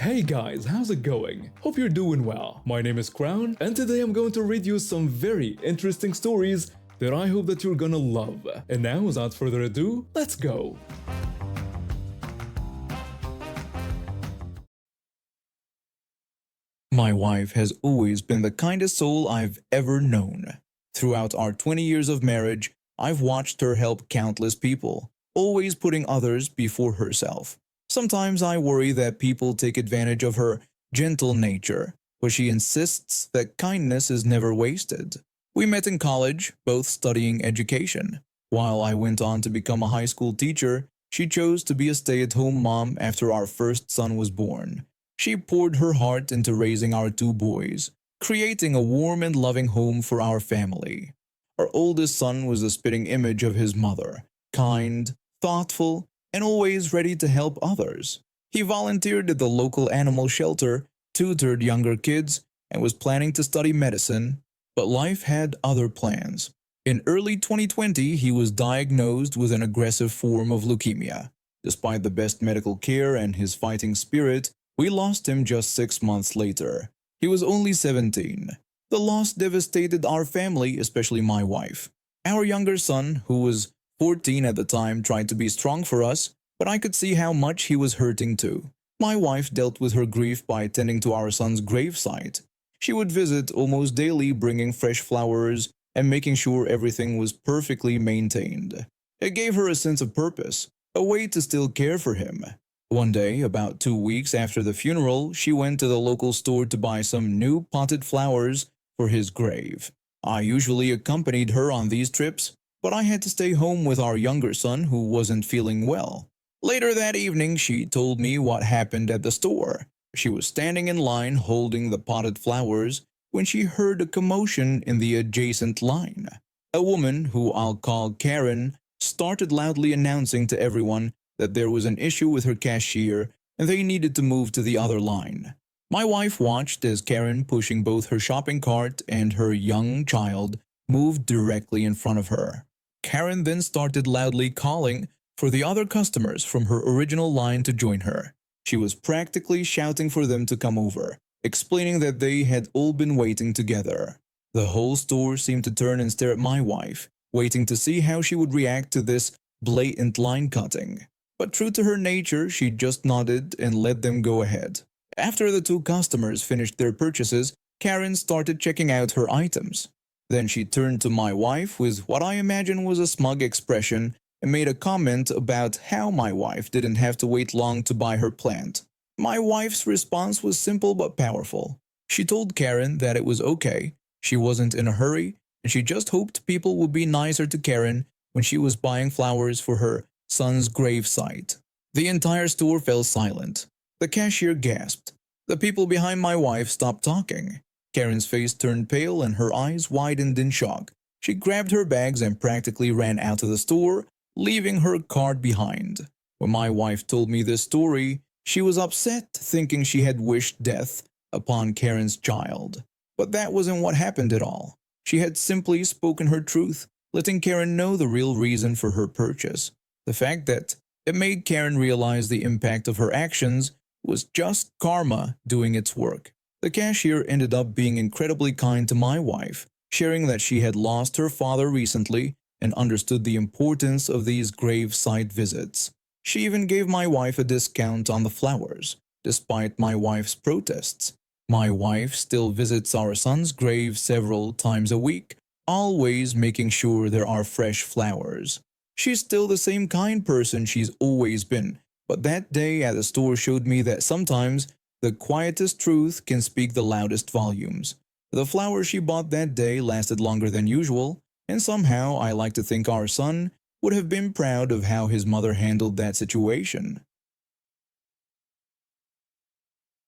Hey guys, how's it going? Hope you're doing well. My name is Crown, and today I'm going to read you some very interesting stories that I hope that you're gonna love. And now, without further ado, let's go! My wife has always been the kindest soul I've ever known. Throughout our 20 years of marriage, I've watched her help countless people, always putting others before herself. Sometimes I worry that people take advantage of her gentle nature, but she insists that kindness is never wasted. We met in college, both studying education. While I went on to become a high school teacher, she chose to be a stay-at-home mom after our first son was born. She poured her heart into raising our two boys, creating a warm and loving home for our family. Our oldest son was the spitting image of his mother, kind, thoughtful, and always ready to help others. He volunteered at the local animal shelter, tutored younger kids, and was planning to study medicine, but life had other plans. In early 2020, he was diagnosed with an aggressive form of leukemia. Despite the best medical care and his fighting spirit, we lost him just 6 months later. He was only 17. The loss devastated our family, especially my wife. Our younger son, who was 14 at the time, tried to be strong for us, but I could see how much he was hurting too. My wife dealt with her grief by tending to our son's gravesite. She would visit almost daily, bringing fresh flowers and making sure everything was perfectly maintained. It gave her a sense of purpose, a way to still care for him. One day, about 2 weeks after the funeral, she went to the local store to buy some new potted flowers for his grave. I usually accompanied her on these trips, but I had to stay home with our younger son who wasn't feeling well. Later that evening, she told me what happened at the store. She was standing in line holding the potted flowers when she heard a commotion in the adjacent line. A woman, who I'll call Karen, started loudly announcing to everyone that there was an issue with her cashier and they needed to move to the other line. My wife watched as Karen, pushing both her shopping cart and her young child, moved directly in front of her. Karen then started loudly calling for the other customers from her original line to join her. She was practically shouting for them to come over, explaining that they had all been waiting together. The whole store seemed to turn and stare at my wife, waiting to see how she would react to this blatant line cutting. But true to her nature, she just nodded and let them go ahead. After the two customers finished their purchases, Karen started checking out her items. Then she turned to my wife with what I imagine was a smug expression and made a comment about how my wife didn't have to wait long to buy her plant. My wife's response was simple but powerful. She told Karen that it was okay, she wasn't in a hurry, and she just hoped people would be nicer to Karen when she was buying flowers for her son's gravesite. The entire store fell silent. The cashier gasped. The people behind my wife stopped talking. Karen's face turned pale and her eyes widened in shock. She grabbed her bags and practically ran out of the store, leaving her cart behind. When my wife told me this story, she was upset, thinking she had wished death upon Karen's child. But that wasn't what happened at all. She had simply spoken her truth, letting Karen know the real reason for her purchase. The fact that it made Karen realize the impact of her actions was just karma doing its work. The cashier ended up being incredibly kind to my wife, sharing that she had lost her father recently and understood the importance of these gravesite visits. She even gave my wife a discount on the flowers, despite my wife's protests. My wife still visits our son's grave several times a week, always making sure there are fresh flowers. She's still the same kind person she's always been, but that day at the store showed me that sometimes the quietest truth can speak the loudest volumes. The flowers she bought that day lasted longer than usual, and somehow I like to think our son would have been proud of how his mother handled that situation.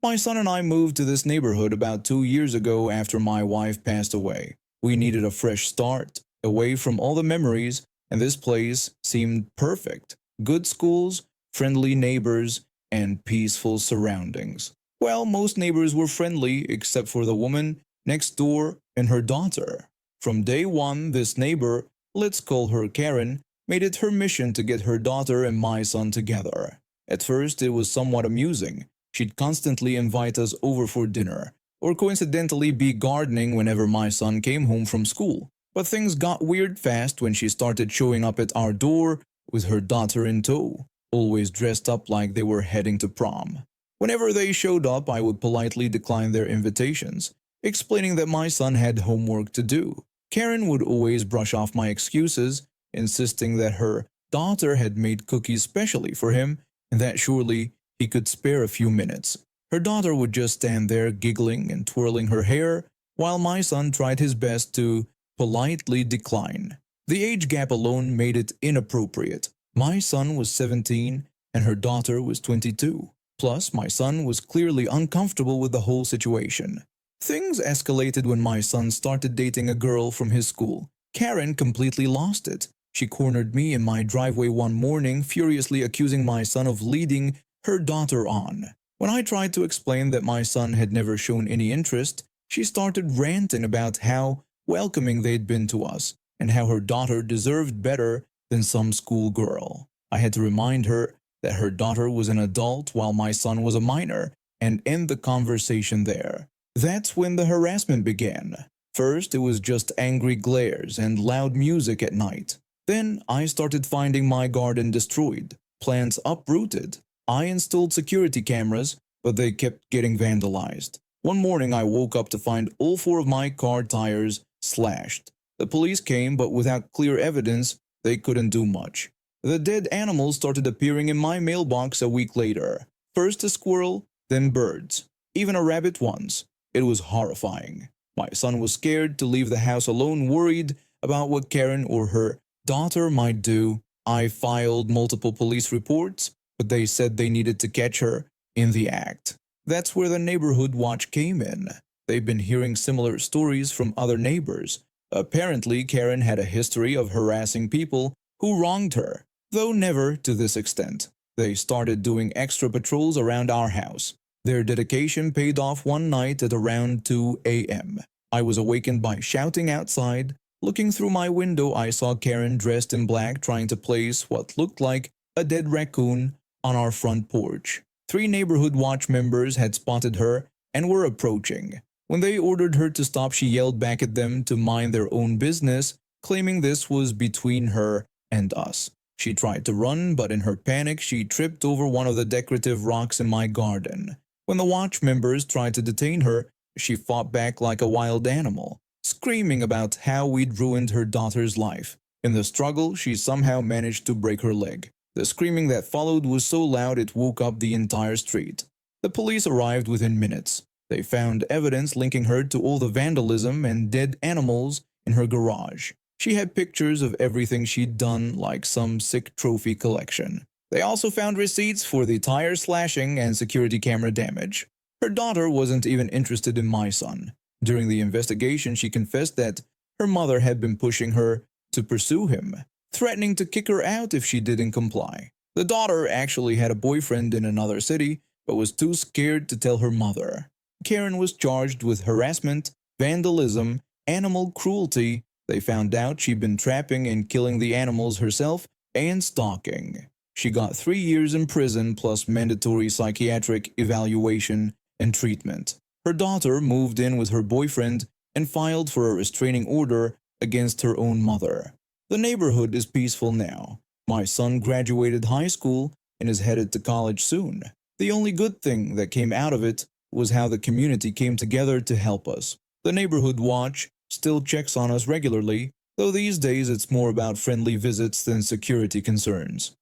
My son and I moved to this neighborhood about 2 years ago after my wife passed away. We needed a fresh start, away from all the memories, and this place seemed perfect. Good schools, friendly neighbors, and peaceful surroundings. Well, most neighbors were friendly except for the woman next door and her daughter. From day one, this neighbor, let's call her Karen, made it her mission to get her daughter and my son together. At first, it was somewhat amusing. She'd constantly invite us over for dinner, or coincidentally be gardening whenever my son came home from school. But things got weird fast when she started showing up at our door with her daughter in tow, always dressed up like they were heading to prom. Whenever they showed up, I would politely decline their invitations, explaining that my son had homework to do. Karen would always brush off my excuses, insisting that her daughter had made cookies specially for him and that surely he could spare a few minutes. Her daughter would just stand there giggling and twirling her hair while my son tried his best to politely decline. The age gap alone made it inappropriate. My son was 17 and her daughter was 22. Plus, my son was clearly uncomfortable with the whole situation. Things escalated when my son started dating a girl from his school. Karen completely lost it. She cornered me in my driveway one morning, furiously accusing my son of leading her daughter on. When I tried to explain that my son had never shown any interest, she started ranting about how welcoming they'd been to us and how her daughter deserved better than some schoolgirl. I had to remind her that her daughter was an adult while my son was a minor and end the conversation there. That's when the harassment began. First, it was just angry glares and loud music at night. Then, I started finding my garden destroyed, plants uprooted. I installed security cameras, but they kept getting vandalized. One morning, I woke up to find all 4 of my car tires slashed. The police came, but without clear evidence, they couldn't do much. The dead animals started appearing in my mailbox a week later. First a squirrel, then birds, even a rabbit once. It was horrifying. My son was scared to leave the house alone, worried about what Karen or her daughter might do. I filed multiple police reports, but they said they needed to catch her in the act. That's where the neighborhood watch came in. They've been hearing similar stories from other neighbors. Apparently, Karen had a history of harassing people who wronged her, though never to this extent. They started doing extra patrols around our house. Their dedication paid off one night at around 2 a.m. I was awakened by shouting outside. Looking through my window, I saw Karen dressed in black trying to place what looked like a dead raccoon on our front porch. 3 neighborhood watch members had spotted her and were approaching. When they ordered her to stop, she yelled back at them to mind their own business, claiming this was between her and us. She tried to run, but in her panic, she tripped over one of the decorative rocks in my garden. When the watch members tried to detain her, she fought back like a wild animal, screaming about how we'd ruined her daughter's life. In the struggle, she somehow managed to break her leg. The screaming that followed was so loud it woke up the entire street. The police arrived within minutes. They found evidence linking her to all the vandalism and dead animals in her garage. She had pictures of everything she'd done, like some sick trophy collection. They also found receipts for the tire slashing and security camera damage. Her daughter wasn't even interested in my son. During the investigation, she confessed that her mother had been pushing her to pursue him, threatening to kick her out if she didn't comply. The daughter actually had a boyfriend in another city, but was too scared to tell her mother. Karen was charged with harassment, vandalism, animal cruelty. They found out she'd been trapping and killing the animals herself, and stalking. She got 3 years in prison plus mandatory psychiatric evaluation and treatment. Her daughter moved in with her boyfriend and filed for a restraining order against her own mother. The neighborhood is peaceful now. My son graduated high school and is headed to college soon. The only good thing that came out of it was how the community came together to help us. The neighborhood watch still checks on us regularly, though these days it's more about friendly visits than security concerns.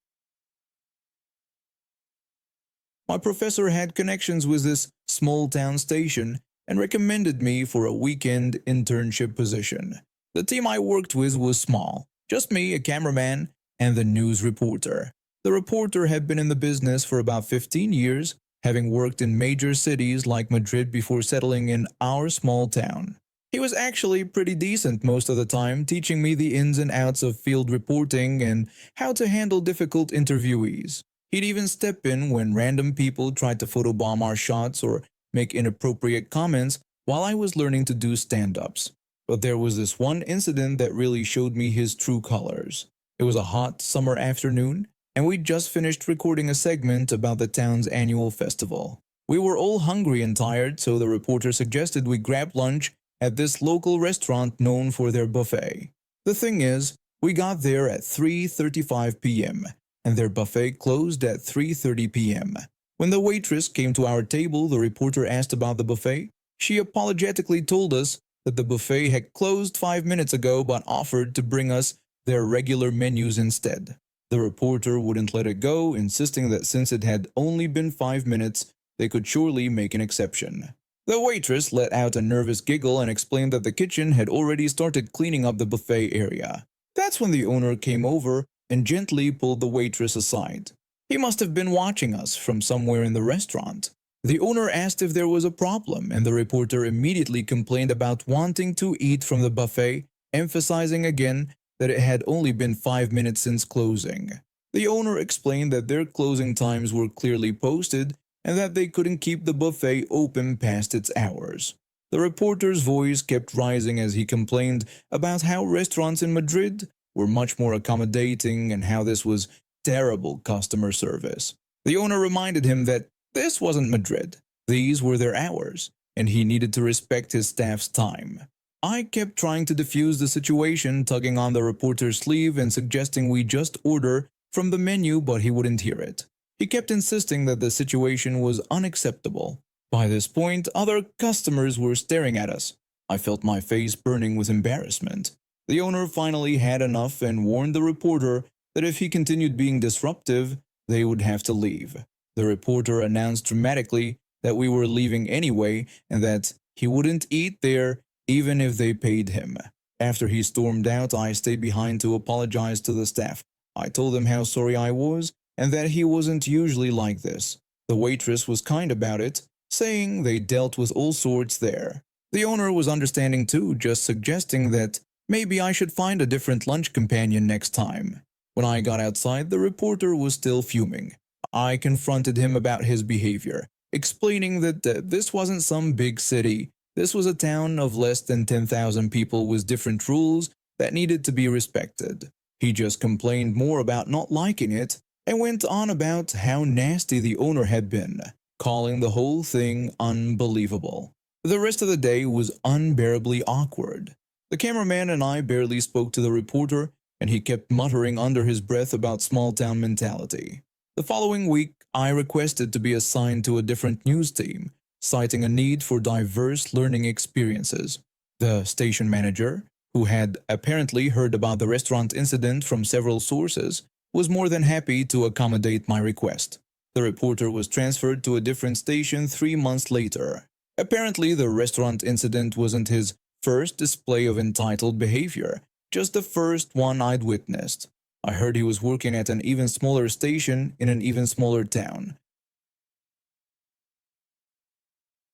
My professor had connections with this small-town station and recommended me for a weekend internship position. The team I worked with was small, just me, a cameraman, and the news reporter. The reporter had been in the business for about 15 years, having worked in major cities like Madrid before settling in our small town. He was actually pretty decent most of the time, teaching me the ins and outs of field reporting and how to handle difficult interviewees. He'd even step in when random people tried to photobomb our shots or make inappropriate comments while I was learning to do stand-ups. But there was this one incident that really showed me his true colors. It was a hot summer afternoon, and we'd just finished recording a segment about the town's annual festival. We were all hungry and tired, so the reporter suggested we grab lunch at this local restaurant known for their buffet. The thing is, we got there at 3:35 p.m., and their buffet closed at 3:30 p.m. When the waitress came to our table, the reporter asked about the buffet. She apologetically told us that the buffet had closed 5 minutes ago but offered to bring us their regular menus instead. The reporter wouldn't let it go, insisting that since it had only been 5 minutes, they could surely make an exception. The waitress let out a nervous giggle and explained that the kitchen had already started cleaning up the buffet area. That's when the owner came over and gently pulled the waitress aside. He must have been watching us from somewhere in the restaurant. The owner asked if there was a problem, and the reporter immediately complained about wanting to eat from the buffet, emphasizing again that it had only been 5 minutes since closing. The owner explained that their closing times were clearly posted and that they couldn't keep the buffet open past its hours. The reporter's voice kept rising as he complained about how restaurants in Madrid were much more accommodating and how this was terrible customer service. The owner reminded him that this wasn't Madrid, these were their hours, and he needed to respect his staff's time. I kept trying to defuse the situation, tugging on the reporter's sleeve and suggesting we just order from the menu, but he wouldn't hear it. He kept insisting that the situation was unacceptable. By this point, other customers were staring at us. I felt my face burning with embarrassment. The owner finally had enough and warned the reporter that if he continued being disruptive, they would have to leave. The reporter announced dramatically that we were leaving anyway and that he wouldn't eat there even if they paid him. After he stormed out, I stayed behind to apologize to the staff. I told them how sorry I was and that he wasn't usually like this. The waitress was kind about it, saying they dealt with all sorts there. The owner was understanding too, just suggesting that maybe I should find a different lunch companion next time. When I got outside, the reporter was still fuming. I confronted him about his behavior, explaining that this wasn't some big city. This was a town of less than 10,000 people with different rules that needed to be respected. He just complained more about not liking it and went on about how nasty the owner had been, calling the whole thing unbelievable. The rest of the day was unbearably awkward. The cameraman and I barely spoke to the reporter, and he kept muttering under his breath about small-town mentality. The following week, I requested to be assigned to a different news team, citing a need for diverse learning experiences. The station manager, who had apparently heard about the restaurant incident from several sources, was more than happy to accommodate my request. The reporter was transferred to a different station 3 months later. Apparently, the restaurant incident wasn't his first display of entitled behavior, just the first one I'd witnessed. I heard he was working at an even smaller station in an even smaller town.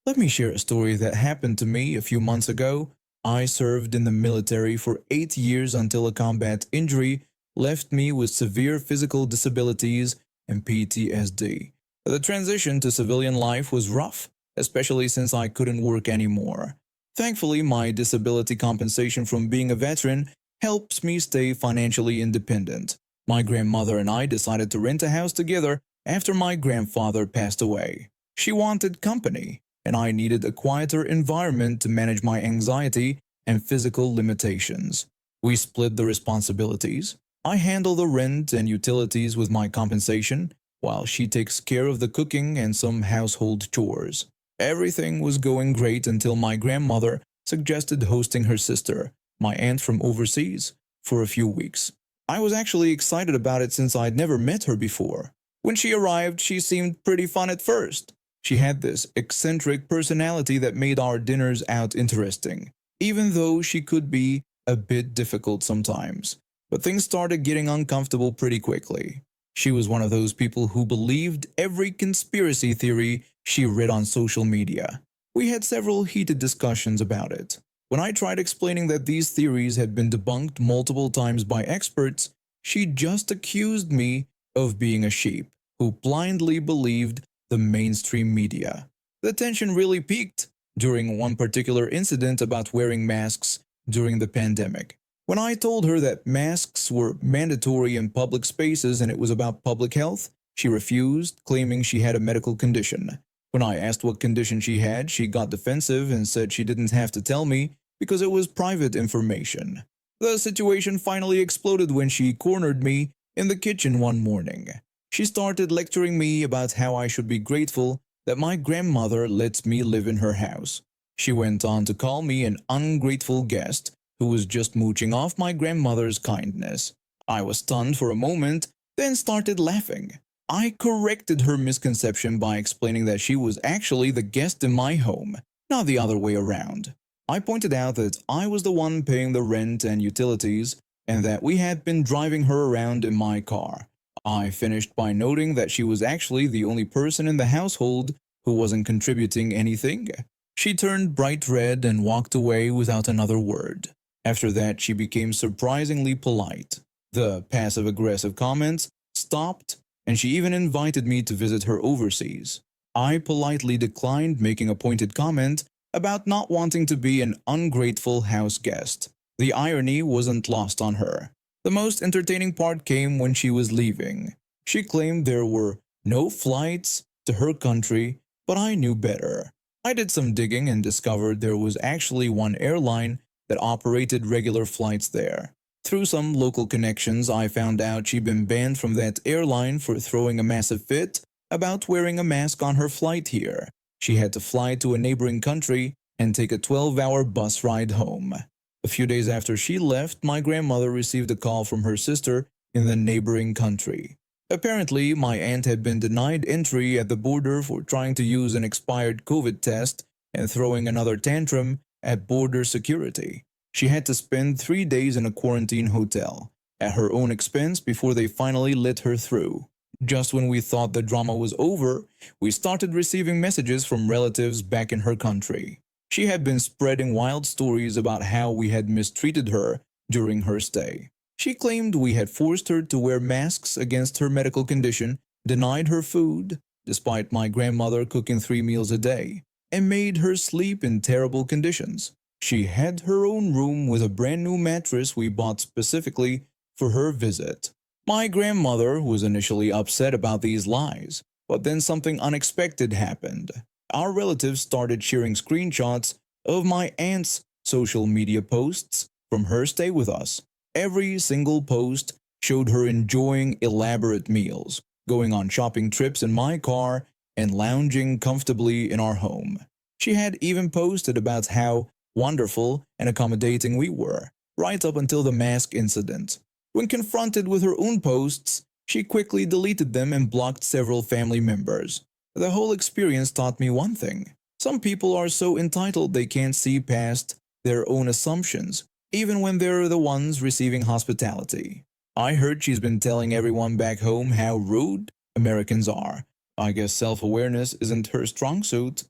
Let me share a story that happened to me a few months ago. I served in the military for 8 years until a combat injury left me with severe physical disabilities and PTSD. The transition to civilian life was rough, especially since I couldn't work anymore. Thankfully, my disability compensation from being a veteran helps me stay financially independent. My grandmother and I decided to rent a house together after my grandfather passed away. She wanted company, and I needed a quieter environment to manage my anxiety and physical limitations. We split the responsibilities. I handle the rent and utilities with my compensation, while she takes care of the cooking and some household chores. Everything was going great until my grandmother suggested hosting her sister, my aunt from overseas, for a few weeks. I was actually excited about it since I'd never met her before. When she arrived, she seemed pretty fun at first. She had this eccentric personality that made our dinners out interesting, even though she could be a bit difficult sometimes. But things started getting uncomfortable pretty quickly. She was one of those people who believed every conspiracy theory she read on social media. We had several heated discussions about it. When I tried explaining that these theories had been debunked multiple times by experts, she just accused me of being a sheep who blindly believed the mainstream media. The tension really peaked during one particular incident about wearing masks during the pandemic. When I told her that masks were mandatory in public spaces and it was about public health, she refused, claiming she had a medical condition. When I asked what condition she had, she got defensive and said she didn't have to tell me because it was private information. The situation finally exploded when she cornered me in the kitchen one morning. She started lecturing me about how I should be grateful that my grandmother lets me live in her house. She went on to call me an ungrateful guest who was just mooching off my grandmother's kindness. I was stunned for a moment, then started laughing. I corrected her misconception by explaining that she was actually the guest in my home, not the other way around. I pointed out that I was the one paying the rent and utilities, and that we had been driving her around in my car. I finished by noting that she was actually the only person in the household who wasn't contributing anything. She turned bright red and walked away without another word. After that, she became surprisingly polite. The passive-aggressive comments stopped, and she even invited me to visit her overseas. I politely declined making a pointed comment about not wanting to be an ungrateful house guest. The irony wasn't lost on her. The most entertaining part came when she was leaving. She claimed there were no flights to her country, but I knew better. I did some digging and discovered there was actually one airline that operated regular flights there. Through some local connections, I found out she'd been banned from that airline for throwing a massive fit about wearing a mask on her flight here. She had to fly to a neighboring country and take a 12-hour bus ride home. A few days after she left, my grandmother received a call from her sister in the neighboring country. Apparently, my aunt had been denied entry at the border for trying to use an expired COVID test and throwing another tantrum at border security. She had to spend 3 days in a quarantine hotel at her own expense before they finally let her through. Just when we thought the drama was over, we started receiving messages from relatives back in her country. She had been spreading wild stories about how we had mistreated her during her stay. She claimed we had forced her to wear masks against her medical condition, denied her food, despite my grandmother cooking 3 meals a day, and made her sleep in terrible conditions. She had her own room with a brand new mattress we bought specifically for her visit. My grandmother was initially upset about these lies, but then something unexpected happened. Our relatives started sharing screenshots of my aunt's social media posts from her stay with us. Every single post showed her enjoying elaborate meals, going on shopping trips in my car, and lounging comfortably in our home. She had even posted about how wonderful and accommodating we were, right up until the mask incident. When confronted with her own posts, she quickly deleted them and blocked several family members. The whole experience taught me one thing. Some people are so entitled they can't see past their own assumptions, even when they're the ones receiving hospitality. I heard she's been telling everyone back home how rude Americans are. I guess self-awareness isn't her strong suit.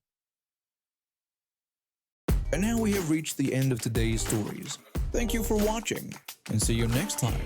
And now we have reached the end of today's stories. Thank you for watching, and see you next time.